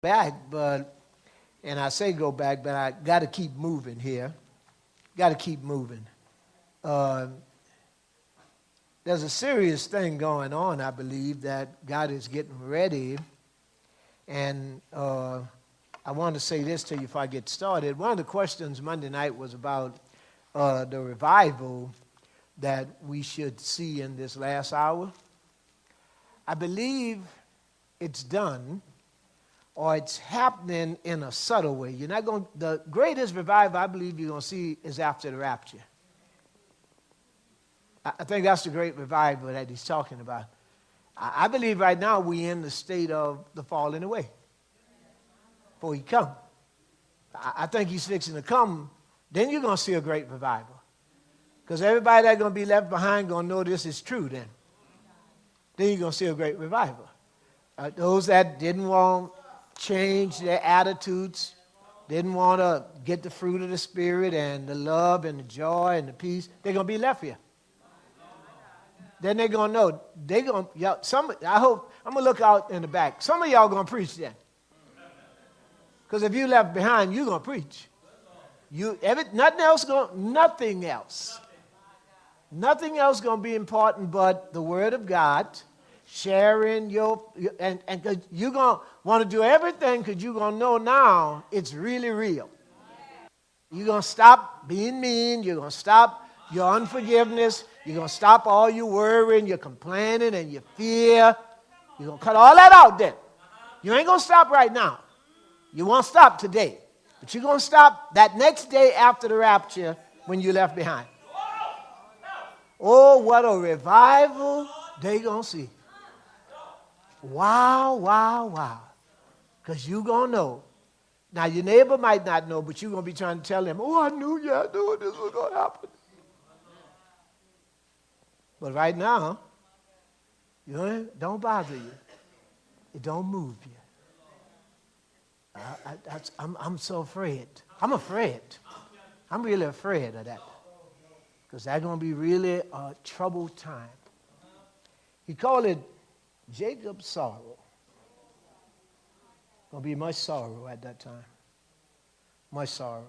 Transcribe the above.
back, and I say go back, but I got to keep moving here. Got to keep moving. Uh, there's a serious thing going on, I believe, that God is getting ready. And I want to say this to you before I get started. One of the questions Monday night was about the revival that we should see in this last hour. I believe it's done, or it's happening in a subtle way. You're not going. The greatest revival I believe you're going to see is after the rapture. I think that's the great revival that he's talking about. I believe right now we're in the state of the falling away before he comes. I think he's fixing to come. Then you're going to see a great revival. Because everybody that's going to be left behind going to know this is true then. Then you're going to see a great revival. Those that didn't want to change their attitudes, didn't want to get the fruit of the Spirit and the love and the joy and the peace, they're going to be left here. Then they're going to know. They're going to, I hope, I'm going to look out in the back. Some of y'all going to preach then. Because if you left behind, you're going to preach. Nothing else. Nothing else going to be important but the Word of God, sharing and you're going to want to do everything because you're going to know now it's really real. You're going to stop being mean. You're going to stop your unforgiveness. You're going to stop all your worrying, your complaining, and your fear. You're going to cut all that out then. You ain't going to stop right now. You won't stop today. But you're going to stop that next day after the rapture when you left behind. Oh, what a revival they going to see. Wow, wow, wow. Because you're going to know. Now, your neighbor might not know, but you're going to be trying to tell them, oh, I knew this was going to happen. But right now, don't bother you. It don't move you. I'm so afraid. I'm afraid. I'm really afraid of that. Because that's going to be really a troubled time. He called it Jacob's sorrow. Going to be much sorrow at that time. Much sorrow.